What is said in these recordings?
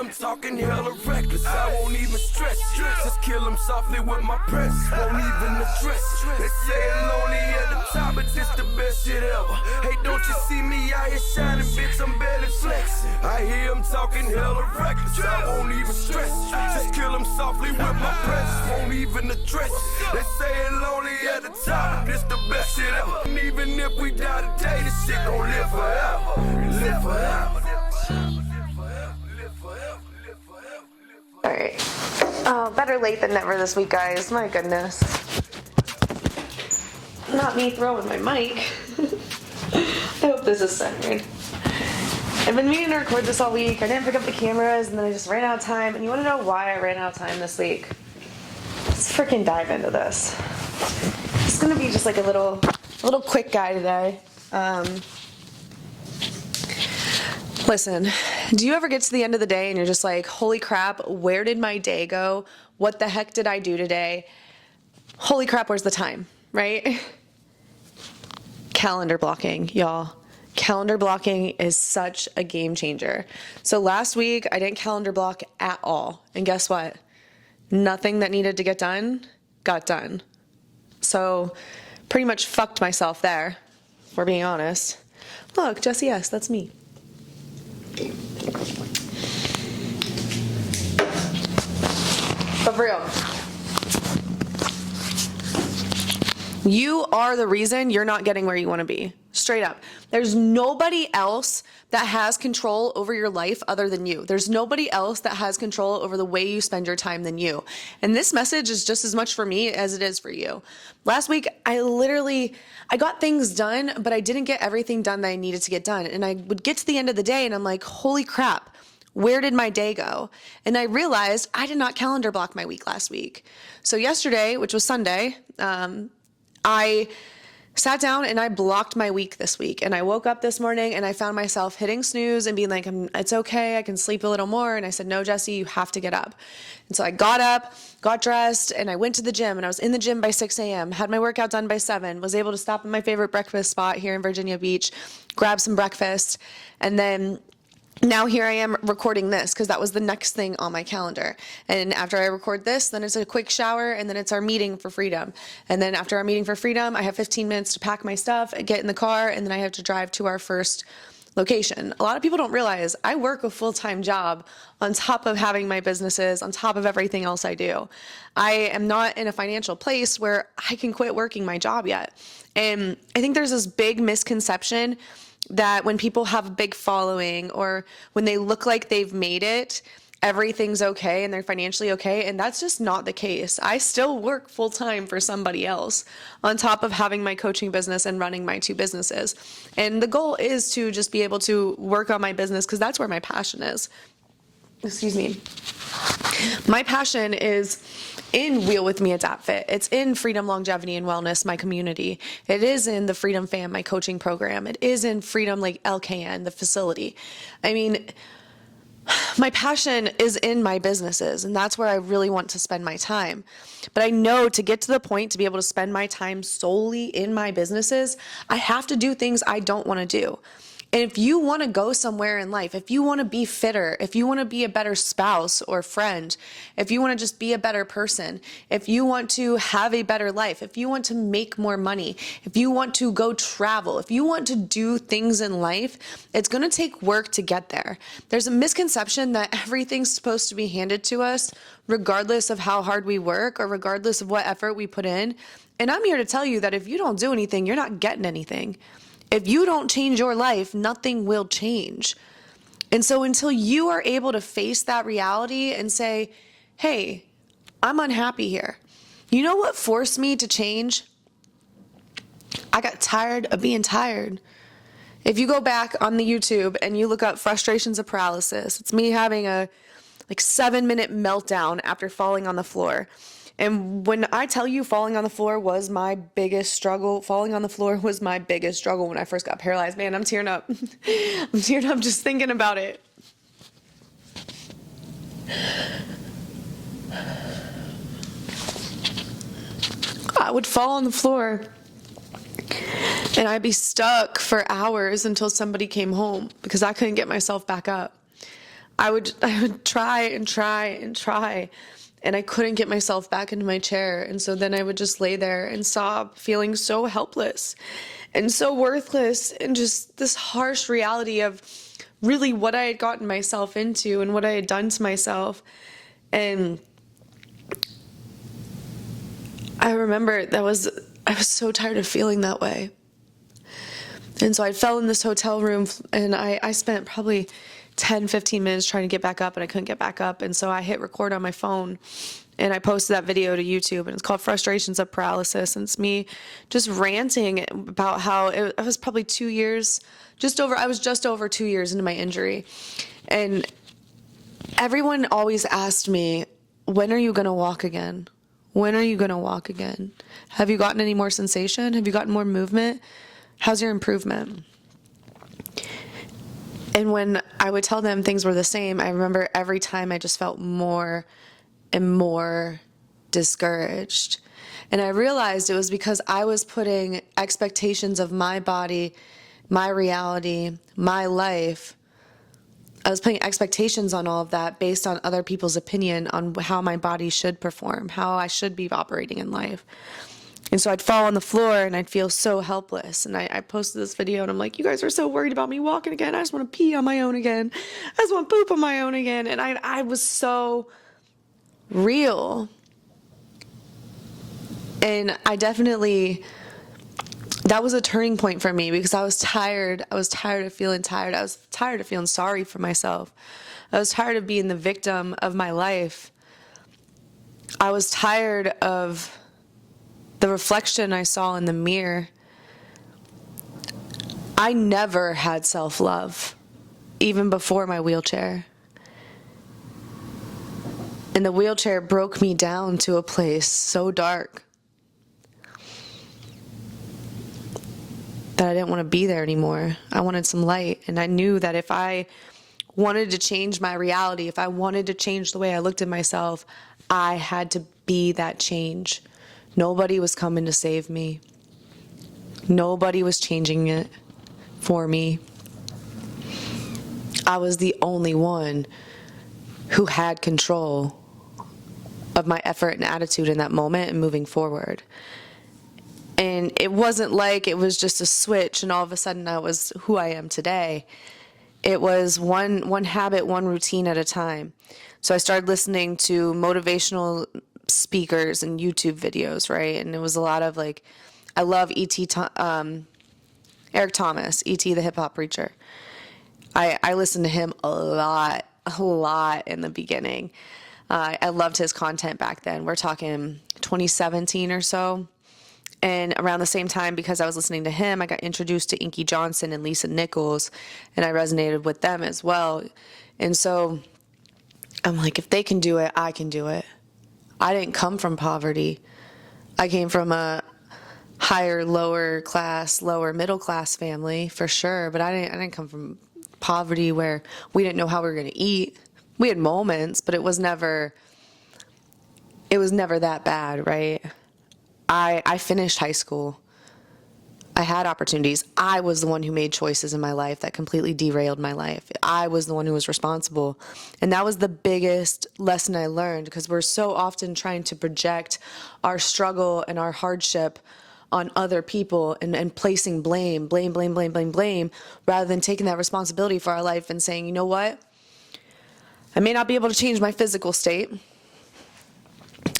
I'm talking hella reckless, I won't even stress. Just kill him softly with my press, won't even address. They say it lonely at the top, but this the best shit ever. Hey, don't you see me out here shining, bitch, I'm barely flexing. I hear him talking hella reckless, I won't even stress. Just kill him softly with my press, won't even address. They say it lonely at the top, but this the best shit ever. And even if we die today, this shit gon' live forever. Live forever. Alright. Oh, better late than never this week, guys. My goodness. Not me throwing my mic. I hope this is centered. I've been meaning to record this all week. I didn't pick up the cameras, and then I just ran out of time. And you want to know why I ran out of time this week? Let's freaking dive into this. It's gonna be just like a little quick guy today. Listen, do you ever get to the end of the day and you're just like, holy crap, where did my day go? What the heck did I do today? Holy crap, where's the time, right? Calendar blocking, y'all. Calendar blocking is such a game changer. So last week, I didn't calendar block at all. And guess what? Nothing that needed to get done got done. So pretty much fucked myself there, if we're being honest. Look, Jessie S., that's me. But for real, you are the reason you're not getting where you want to be. Straight up. There's nobody else that has control over your life other than you. There's nobody else that has control over the way you spend your time than you. And this message is just as much for me as it is for you. Last week, I got things done, but I didn't get everything done that I needed to get done. And I would get to the end of the day and I'm like, holy crap, where did my day go? And I realized I did not calendar block my week last week. So yesterday, which was Sunday, I sat down and I blocked my week this week. And I woke up this morning and I found myself hitting snooze and being like, it's okay, I can sleep a little more. And I said, no, Jessie, you have to get up. And so I got up, got dressed, and I went to the gym. And I was in the gym by 6 a.m., had my workout done by 7, was able to stop at my favorite breakfast spot here in Virginia Beach, grab some breakfast, and then now here I am recording this because that was the next thing on my calendar. And after I record this, then it's a quick shower, and then it's our meeting for Freedom. And then after our meeting for Freedom, I have 15 minutes to pack my stuff, get in the car, and then I have to drive to our first location. A lot of people don't realize I work a full-time job on top of having my businesses, on top of everything else I do. I am not in a financial place where I can quit working my job yet. And I think there's this big misconception that when people have a big following or when they look like they've made it, everything's okay and they're financially okay. And that's just not the case. I still work full time for somebody else on top of having my coaching business and running my 2 businesses. And the goal is to just be able to work on my business because that's where my passion is. Excuse me. My passion is in Wheel With Me, Adapt Fit. It's in Freedom, Longevity, and Wellness, my community. It is in the Freedom Fam, my coaching program. It is in Freedom like LKN, the facility. I mean, my passion is in my businesses, and that's where I really want to spend my time. But I know to get to the point to be able to spend my time solely in my businesses, I have to do things I don't want to do. And if you want to go somewhere in life, if you want to be fitter, if you want to be a better spouse or friend, if you want to just be a better person, if you want to have a better life, if you want to make more money, if you want to go travel, if you want to do things in life, it's going to take work to get there. There's a misconception that everything's supposed to be handed to us, regardless of how hard we work or regardless of what effort we put in. And I'm here to tell you that if you don't do anything, you're not getting anything. If you don't change your life, nothing will change. And so until you are able to face that reality and say, hey, I'm unhappy here. You know what forced me to change? I got tired of being tired. If you go back on the YouTube and you look up frustrations of paralysis, it's me having a 7-minute meltdown after falling on the floor. And when I tell you falling on the floor was my biggest struggle, falling on the floor was my biggest struggle when I first got paralyzed. Man, I'm tearing up. I'm tearing up just thinking about it. I would fall on the floor and I'd be stuck for hours until somebody came home because I couldn't get myself back up. I would try and try and try, and I couldn't get myself back into my chair. And so then I would just lay there and sob, feeling so helpless and so worthless, and just this harsh reality of really what I had gotten myself into and what I had done to myself. And I remember I was so tired of feeling that way. And so I fell in this hotel room, and I spent probably 10, 15 minutes trying to get back up, and I couldn't get back up. And so I hit record on my phone, and I posted that video to YouTube, and it's called Frustrations of Paralysis. And it's me just ranting about how it was probably 2 years, I was just over 2 years into my injury. And everyone always asked me, when are you going to walk again? When are you going to walk again? Have you gotten any more sensation? Have you gotten more movement? How's your improvement? And when I would tell them things were the same, I remember every time I just felt more and more discouraged. And I realized it was because I was putting expectations of my body, my reality, my life. I was putting expectations on all of that based on other people's opinion on how my body should perform, how I should be operating in life. And so I'd fall on the floor and I'd feel so helpless. And I posted this video and I'm like, you guys are so worried about me walking again. I just want to pee on my own again. I just want to poop on my own again. And I was so real. And I definitely, that was a turning point for me because I was tired. I was tired of feeling tired. I was tired of feeling sorry for myself. I was tired of being the victim of my life. I was tired of the reflection I saw in the mirror. I never had self-love, even before my wheelchair. And the wheelchair broke me down to a place so dark that I didn't want to be there anymore. I wanted some light, and I knew that if I wanted to change my reality, if I wanted to change the way I looked at myself, I had to be that change. Nobody was coming to save me. Nobody was changing it for me. I was the only one who had control of my effort and attitude in that moment and moving forward. And it wasn't like it was just a switch and all of a sudden I was who I am today. It was one habit, one routine at a time. So I started listening to motivational speakers and YouTube videos, right? And it was a lot of like, I love Eric Thomas, E.T. the hip hop preacher. I listened to him a lot in the beginning. I loved his content back then. We're talking 2017 or so. And around the same time, because I was listening to him, I got introduced to Inky Johnson and Lisa Nichols, and I resonated with them as well. And so I'm like, if they can do it, I can do it. I didn't come from poverty. I came from a higher, lower class, lower middle class family for sure, but I didn't come from poverty where we didn't know how we were going to eat. We had moments, but it was never that bad, right? I finished high school. I had opportunities. I was the one who made choices in my life that completely derailed my life. I was the one who was responsible. And that was the biggest lesson I learned, because we're so often trying to project our struggle and our hardship on other people and placing blame, rather than taking that responsibility for our life and saying, you know what? I may not be able to change my physical state.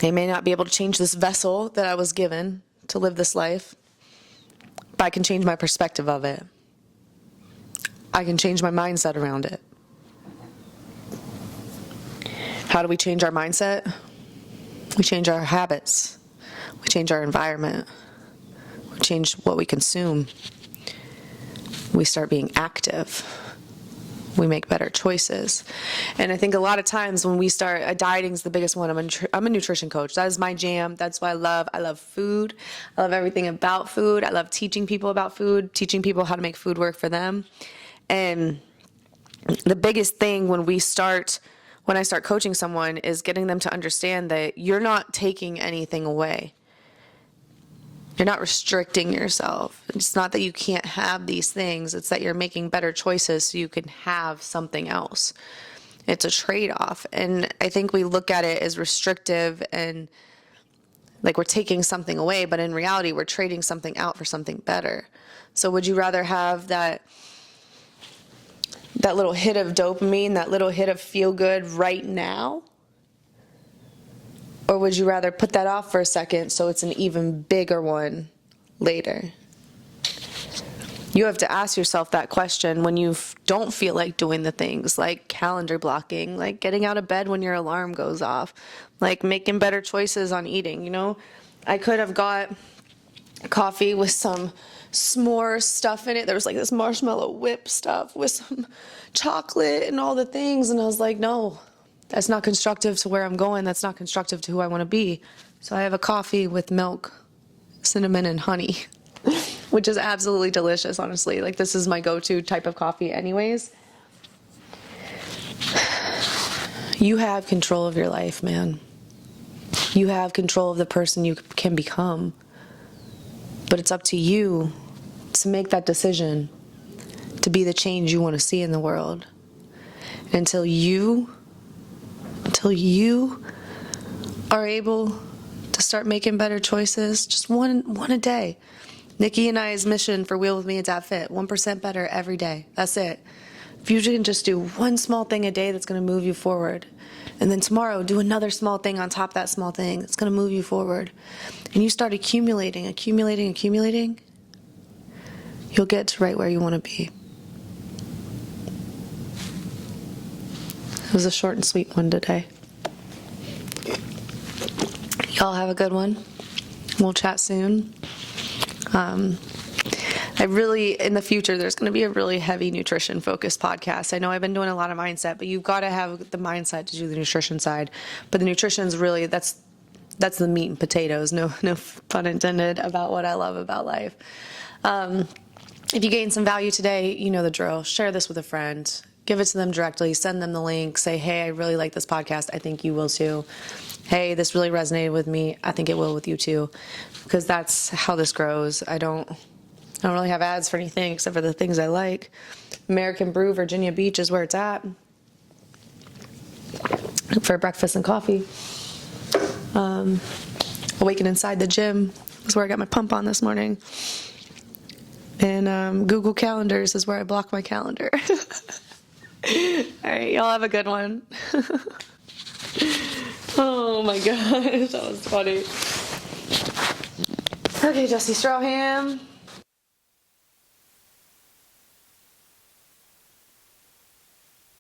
I may not be able to change this vessel that I was given to live this life, but I can change my perspective of it. I can change my mindset around it. How do we change our mindset? We change our habits. We change our environment. We change what we consume. We start being active. We make better choices. And I think a lot of times when we start, dieting is the biggest one. I'm a nutrition coach. That is my jam. That's what I love. I love food. I love everything about food. I love teaching people about food, teaching people how to make food work for them. And the biggest thing when I start coaching someone is getting them to understand that you're not taking anything away. You're not restricting yourself. It's not that you can't have these things. It's that you're making better choices so you can have something else. It's a trade-off. And I think we look at it as restrictive and like we're taking something away, but in reality, we're trading something out for something better. So would you rather have that little hit of dopamine, that little hit of feel good right now? Or would you rather put that off for a second so it's an even bigger one later? You have to ask yourself that question when you don't feel like doing the things like calendar blocking, like getting out of bed when your alarm goes off, like making better choices on eating. You know, I could have got coffee with some s'more stuff in it. There was like this marshmallow whip stuff with some chocolate and all the things. And I was like, no, that's not constructive to where I'm going. That's not constructive to who I want to be. So I have a coffee with milk, cinnamon, and honey. Which is absolutely delicious, honestly. Like, this is my go-to type of coffee anyways. You have control of your life, man. You have control of the person you can become. But it's up to you to make that decision to be the change you want to see in the world. Until you are able to start making better choices, just one a day. Nikki and I's mission for Wheel With Me and Dad Fit, 1% better every day. That's it. If you can just do one small thing a day that's going to move you forward, and then tomorrow do another small thing on top of that small thing that's going to move you forward, and you start accumulating, you'll get to right where you want to be. It was a short and sweet one today. Y'all have a good one. We'll chat soon. I really, in the future, there's going to be a really heavy nutrition focused podcast. I know I've been doing a lot of mindset, but you've got to have the mindset to do the nutrition side. But the nutrition's really, that's the meat and potatoes. No pun intended about what I love about life. If you gain some value today, you know the drill. Share this with a friend. Give it to them directly. Send them the link. Say, hey, I really like this podcast. I think you will too. Hey, this really resonated with me. I think it will with you too. Because that's how this grows. I don't really have ads for anything except for the things I like. American Brew, Virginia Beach is where it's at for breakfast and coffee. Awaken Inside the Gym is where I got my pump on this morning. And Google Calendars is where I block my calendar. All right, y'all have a good one. Oh my gosh, that was funny. Okay, Jesse Strawham.